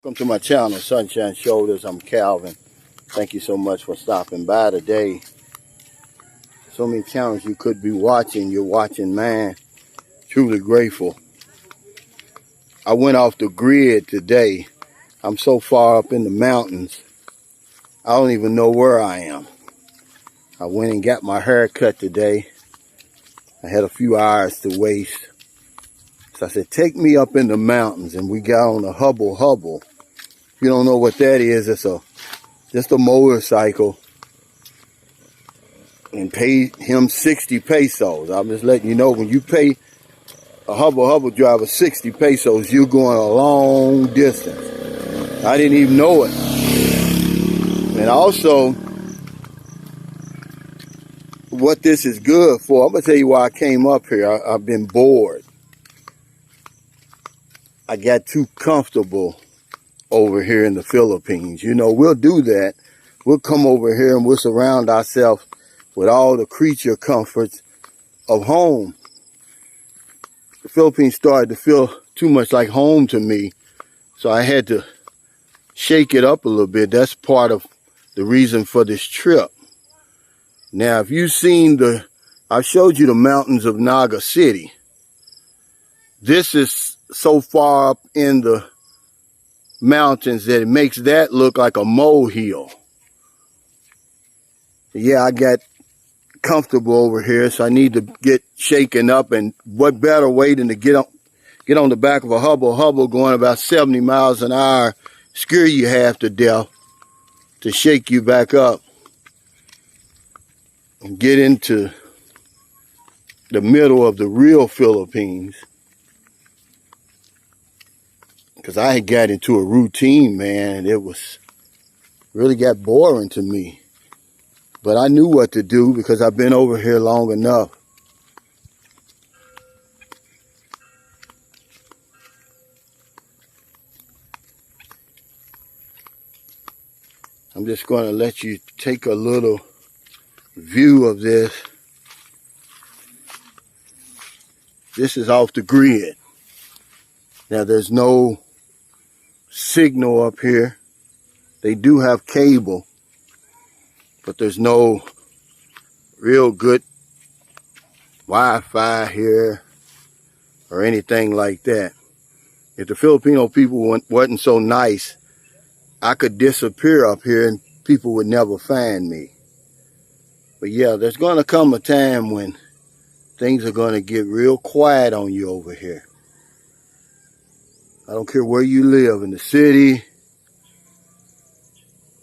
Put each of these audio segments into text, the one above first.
Welcome to my channel, Sunshine Shoulders. I'm Calvin. Thank you so much for stopping by today. So many channels you could be watching. You're watching, man. Truly grateful. I went off the grid today. I'm so far up in the mountains, I don't even know where I am. I went and got my hair cut today. I had a few hours to waste. So I said, take me up in the mountains, and we got on a Hubble Hubble. If you don't know what that is, it's just a motorcycle, and paid him 60 pesos. I'm just letting you know, when you pay a Hubble Hubble driver 60 pesos, you're going a long distance. I didn't even know it. And also, what this is good for, I'm going to tell you why I came up here. I've been bored. I got too comfortable over here in the Philippines. You know, we'll do that. We'll come over here and we'll surround ourselves with all the creature comforts of home. The Philippines started to feel too much like home to me, so I had to shake it up a little bit. That's part of the reason for this trip. Now, if you've seen I showed you the mountains of Naga City. This is so far up in the mountains that it makes that look like a molehill. Yeah, I got comfortable over here, so I need to get shaken up, and what better way than to get on the back of a Hubble Hubble going about 70 miles an hour, scare you half to death, to shake you back up and get into the middle of the real Philippines. Because I had got into a routine, man, and it really got boring to me. But I knew what to do because I've been over here long enough. I'm just going to let you take a little view of this. This is off the grid. Now, there's no signal up here. They do have cable, but there's no real good Wi-Fi here or anything like that. If the Filipino people wasn't so nice, I could disappear up here and people would never find me. But yeah, there's going to come a time when things are going to get real quiet on you over here. I don't care where you live, in the city,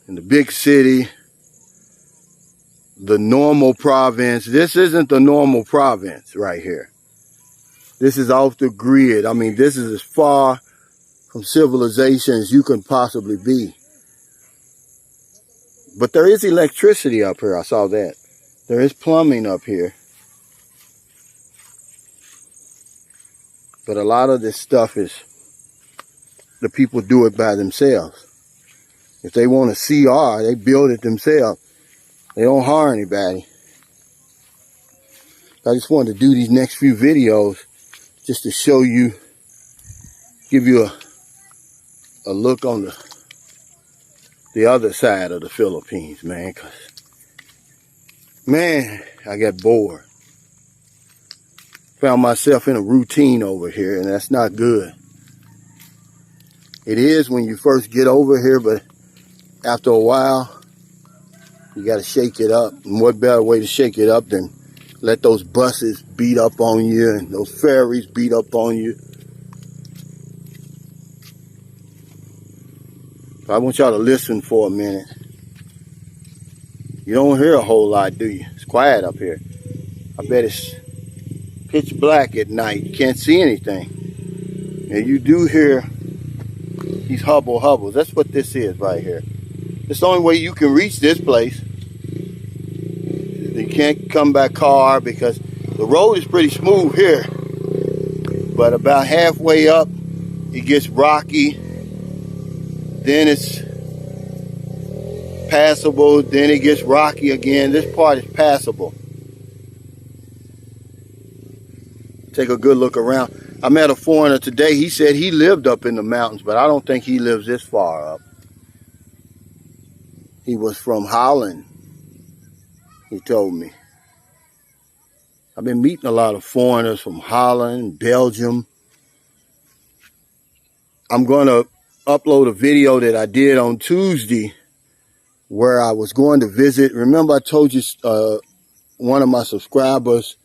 in the big city, the normal province. This isn't the normal province right here. This is off the grid. I mean, this is as far from civilization as you can possibly be. But there is electricity up here. I saw that. There is plumbing up here. But a lot of this stuff is, the people do it by themselves. If they want a CR, they build it themselves. They don't hire anybody. I just wanted to do these next few videos just to show you, give you a look on the other side of the Philippines, man. 'Cause, man, I got bored. Found myself in a routine over here, and that's not good. It is when you first get over here, but after a while, you got to shake it up. And what better way to shake it up than let those buses beat up on you and those ferries beat up on you. I want y'all to listen for a minute. You don't hear a whole lot, do you? It's quiet up here. I bet it's pitch black at night. You can't see anything. And you do hear these Hubble Hubbles. That's what this is right here. It's the only way you can reach this place. You can't come by car because the road is pretty smooth here. But about halfway up, it gets rocky. Then it's passable. Then it gets rocky again. This part is passable. Take a good look around. I met a foreigner today. He said he lived up in the mountains, but I don't think he lives this far up. He was from Holland, he told me. I've been meeting a lot of foreigners from Holland, Belgium. I'm going to upload a video that I did on Tuesday where I was going to visit. Remember I told you one of my subscribers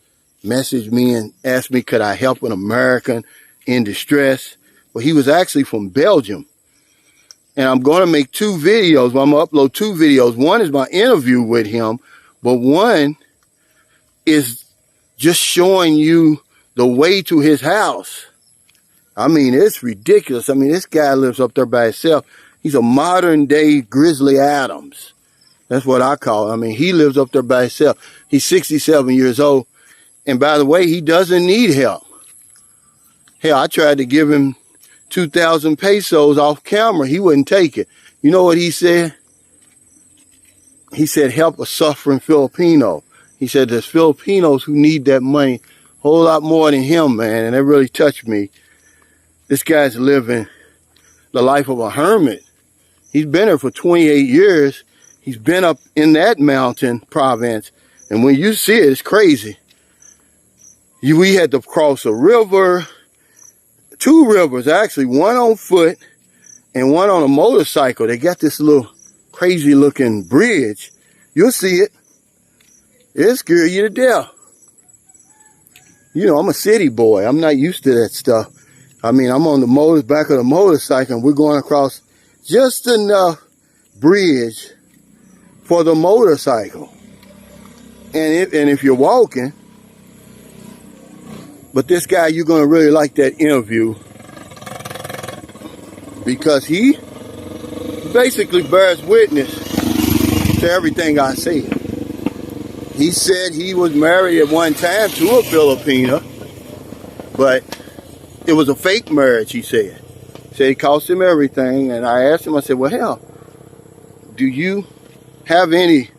messaged me and asked me could I help an American in distress? Well, he was actually from Belgium. And I'm going to make two videos. Well, I'm going to upload two videos. One is my interview with him, but one is just showing you the way to his house. I mean, it's ridiculous. I mean, this guy lives up there by himself. He's a modern day Grizzly Adams. That's what I call it. I mean, he lives up there by himself. He's 67 years old. And by the way, he doesn't need help. Hell, I tried to give him 2,000 pesos off camera. He wouldn't take it. You know what he said? He said, help a suffering Filipino. He said, there's Filipinos who need that money a whole lot more than him, man. And that really touched me. This guy's living the life of a hermit. He's been there for 28 years. He's been up in that mountain province. And when you see it, it's crazy. We had to cross a river, two rivers actually, one on foot and one on a motorcycle. They got this little crazy looking bridge. You'll see it. It'll scare you to death. You know, I'm a city boy. I'm not used to that stuff. I mean, I'm on the back of the motorcycle and we're going across just enough bridge for the motorcycle. And if you're walking, but this guy, you're going to really like that interview because he basically bears witness to everything I say. He said he was married at one time to a Filipina, but it was a fake marriage, he said. He said it cost him everything. And I asked him, I said, well, hell, do you have any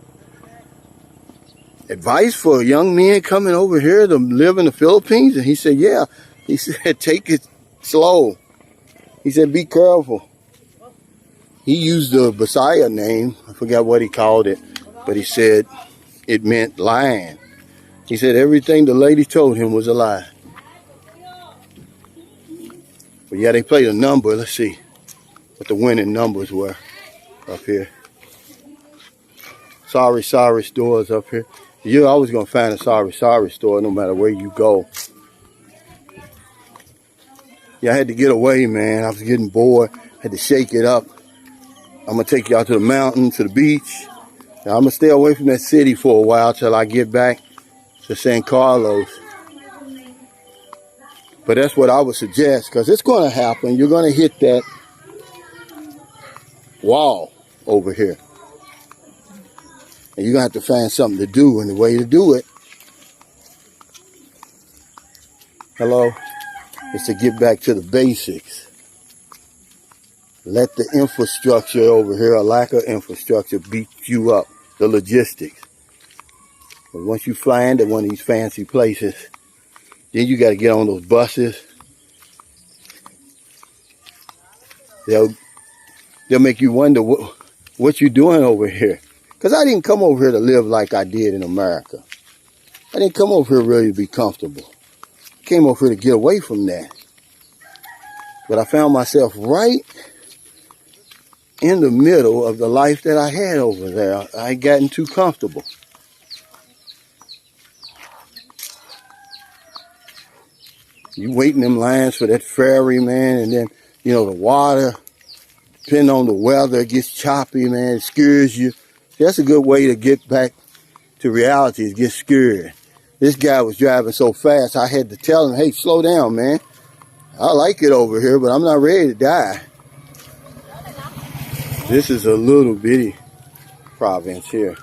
advice for young men coming over here to live in the Philippines? And he said, yeah. He said, take it slow. He said, be careful. He used the Bisaya name. I forgot what he called it, but he said it meant lying. He said everything the lady told him was a lie. But yeah, they played a number. Let's see what the winning numbers were up here. Sorry stores up here. You're always going to find a sorry store no matter where you go. Yeah, I had to get away, man. I was getting bored. I had to shake it up. I'm going to take y'all to the mountain, to the beach. Now, I'm going to stay away from that city for a while till I get back to San Carlos. But that's what I would suggest because it's going to happen. You're going to hit that wall over here. And you're going to have to find something to do, and the way to do it, hello, is to get back to the basics. Let the infrastructure over here, a lack of infrastructure, beat you up, the logistics. But once you fly into one of these fancy places, then you got to get on those buses. They'll make you wonder what you're doing over here. Because I didn't come over here to live like I did in America. I didn't come over here really to be comfortable. I came over here to get away from that. But I found myself right in the middle of the life that I had over there. I had gotten too comfortable. You wait in them lines for that ferry, man, and then, you know, the water, depending on the weather, it gets choppy, man, it scares you. That's a good way to get back to reality, is get scared. This guy was driving so fast, I had to tell him, hey, slow down, man. I like it over here, but I'm not ready to die. This is a little bitty province here.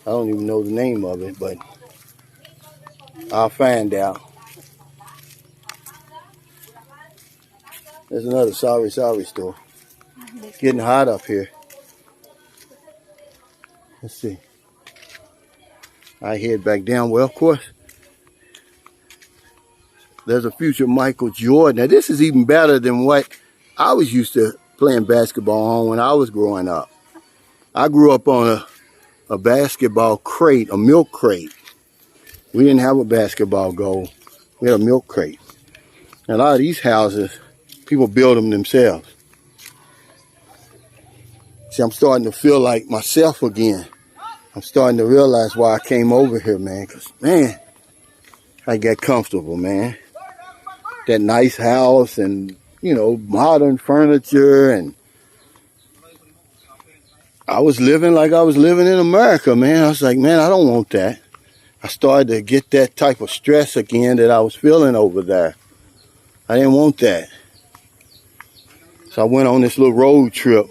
I don't even know the name of it, but I'll find out. There's another sorry store. It's getting hot up here. Let's see. I head back down. Well, of course, There's a future Michael Jordan. Now, this is even better than what I was used to playing basketball on when I was growing up. I grew up on a basketball crate, a milk crate. We didn't have a basketball goal. We had a milk crate. And a lot of these houses, people build them themselves. See, I'm starting to feel like myself again. I'm starting to realize why I came over here, man. Because, man, I get comfortable, man. That nice house and, you know, modern furniture. And I was living like I was living in America, man. I was like, man, I don't want that. I started to get that type of stress again that I was feeling over there. I didn't want that. So I went on this little road trip.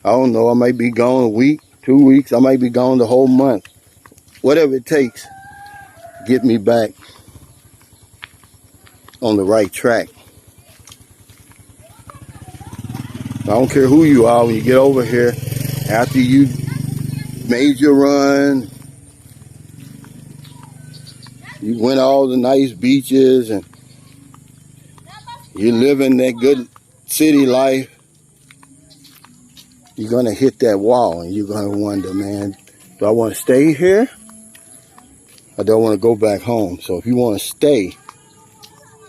I don't know, I might be gone a week, 2 weeks. I might be gone the whole month. Whatever it takes, get me back on the right track. I don't care who you are when you get over here. After you made your run, you went all the nice beaches and you're living that good city life, you're going to hit that wall and you're going to wonder, man, do I want to stay here or do I want to go back home? So if you want to stay,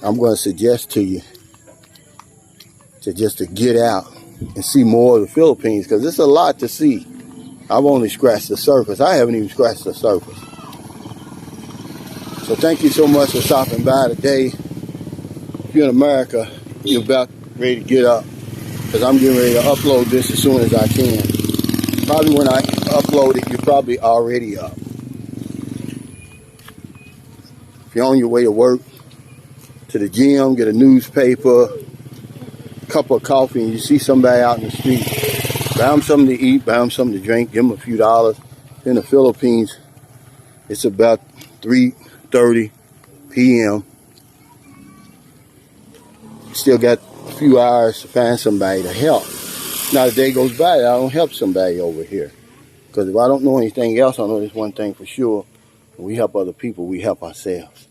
I'm going to suggest to you to get out and see more of the Philippines, because there's a lot to see. I've only scratched the surface. I haven't even scratched the surface. So thank you so much for stopping by today. If you're in America, you're about ready to get up, because I'm getting ready to upload this as soon as I can. Probably when I upload it, you're probably already up. If you're on your way to work, to the gym, get a newspaper, cup of coffee, and you see somebody out in the street, buy them something to eat, buy them something to drink, give them a few dollars. In the Philippines, it's about 3:30 p.m. Still got a few hours to find somebody to help. Not a day goes by that I don't help somebody over here. Because if I don't know anything else, I know this one thing for sure. When we help other people, we help ourselves.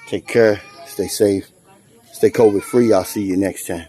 Take care, stay safe, stay COVID free. I'll see you next time.